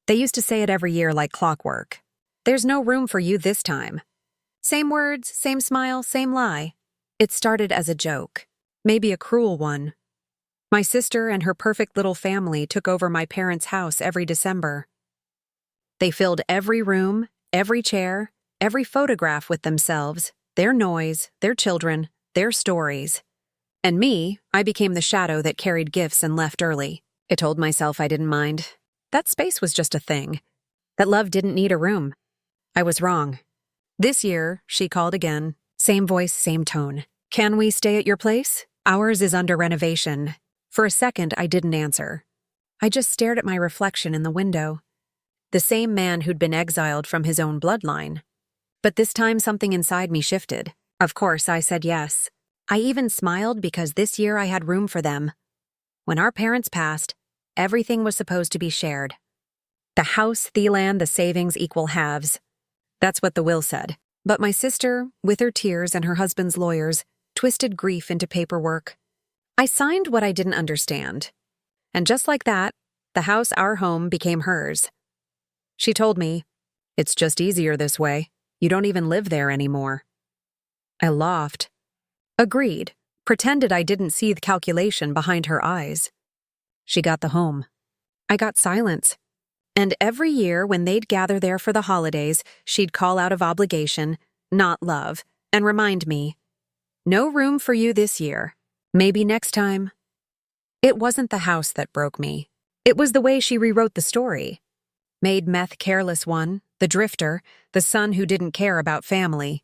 They used to say it every year like clockwork. There's no room for you this time. Same words, same smile, same lie. It started as a joke, maybe a cruel one. My sister and her perfect little family took over my parents' house every December. They filled every room, every chair, every photograph with themselves, their noise, their children, their stories. And me, I became the shadow that carried gifts and left early. I told myself I didn't mind. That space was just a thing. That love didn't need a room. I was wrong. This year, she called again. Same voice, same tone. Can we stay at your place? Ours is under renovation. For a second, I didn't answer. I just stared at my reflection in the window. The same man who'd been exiled from his own bloodline. But this time something inside me shifted. Of course, I said yes. I even smiled because this year I had room for them. When our parents passed, everything was supposed to be shared. The house, the land, the savings equal halves. That's what the will said. But my sister, with her tears and her husband's lawyers, twisted grief into paperwork. I signed what I didn't understand. And just like that, the house, our home, became hers. She told me, "It's just easier this way. You don't even live there anymore." I laughed. Agreed, pretended I didn't see the calculation behind her eyes. She got the home. I got silence. And every year when they'd gather there for the holidays, she'd call out of obligation, not love, and remind me, "No room for you this year. Maybe next time." It wasn't the house that broke me. It was the way she rewrote the story. Made meth careless one, the drifter, the son who didn't care about family.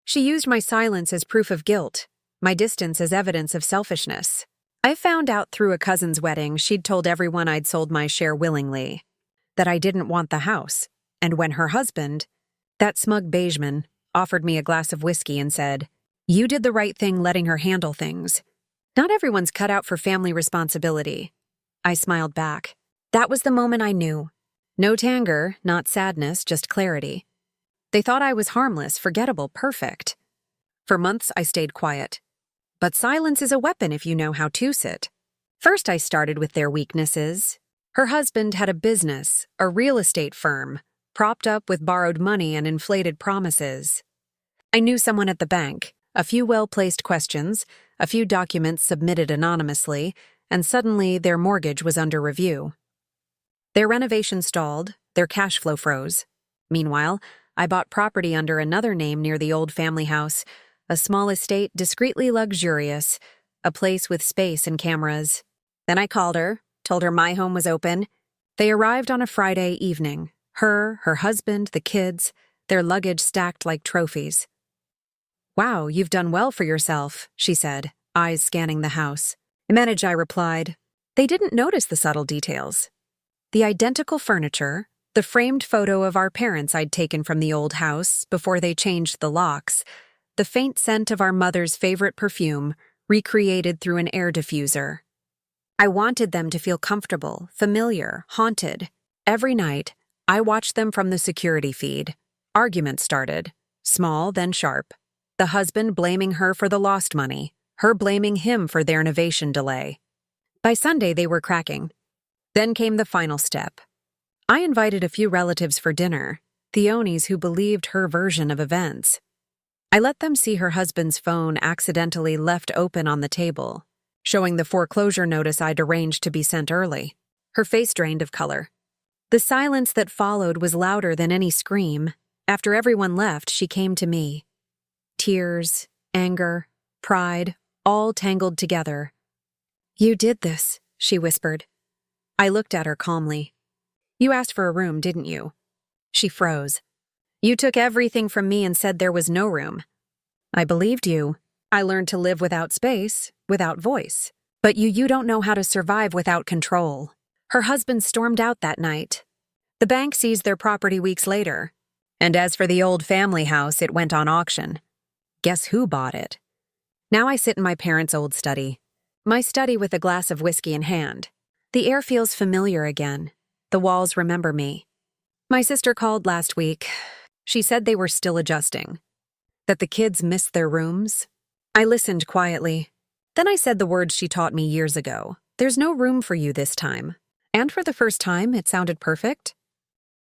She used my silence as proof of guilt, my distance as evidence of selfishness. I found out through a cousin's wedding she'd told everyone I'd sold my share willingly, that I didn't want the house, and when her husband, that smug beigeman, offered me a glass of whiskey and said, "You did the right thing letting her handle things. Not everyone's cut out for family responsibility." I smiled back. That was the moment I knew. No anger, not sadness, just clarity. They thought I was harmless, forgettable, perfect. For months I stayed quiet. But silence is a weapon if you know how to use it. First I started with their weaknesses. Her husband had a business, a real estate firm, propped up with borrowed money and inflated promises. I knew someone at the bank, a few well-placed questions, a few documents submitted anonymously, and suddenly their mortgage was under review. Their renovation stalled, their cash flow froze. Meanwhile, I bought property under another name near the old family house, a small estate discreetly luxurious, a place with space and cameras. Then I called her, told her my home was open. They arrived on a Friday evening, her husband, the kids, their luggage stacked like trophies. "Wow, you've done well for yourself," she said, eyes scanning the house. "Manage," I replied. They didn't notice the subtle details. The identical furniture, the framed photo of our parents I'd taken from the old house before they changed the locks, the faint scent of our mother's favorite perfume, recreated through an air diffuser. I wanted them to feel comfortable, familiar, haunted. Every night, I watched them from the security feed. Arguments started, small then sharp. The husband blaming her for the lost money, her blaming him for their innovation delay. By Sunday, they were cracking. Then came the final step. I invited a few relatives for dinner, the Onis who believed her version of events. I let them see her husband's phone accidentally left open on the table, showing the foreclosure notice I'd arranged to be sent early. Her face drained of color. The silence that followed was louder than any scream. After everyone left, she came to me. Tears, anger, pride, all tangled together. "You did this," she whispered. I looked at her calmly. "You asked for a room, didn't you?" She froze. "You took everything from me and said there was no room." I believed you. I learned to live without space, without voice. But you don't know how to survive without control. Her husband stormed out that night. The bank seized their property weeks later. And as for the old family house, it went on auction. Guess who bought it? Now I sit in my parents' old study. My study with a glass of whiskey in hand. The air feels familiar again. The walls remember me. My sister called last week. She said they were still adjusting. That the kids missed their rooms. I listened quietly. Then I said the words she taught me years ago. "There's no room for you this time." And for the first time, it sounded perfect.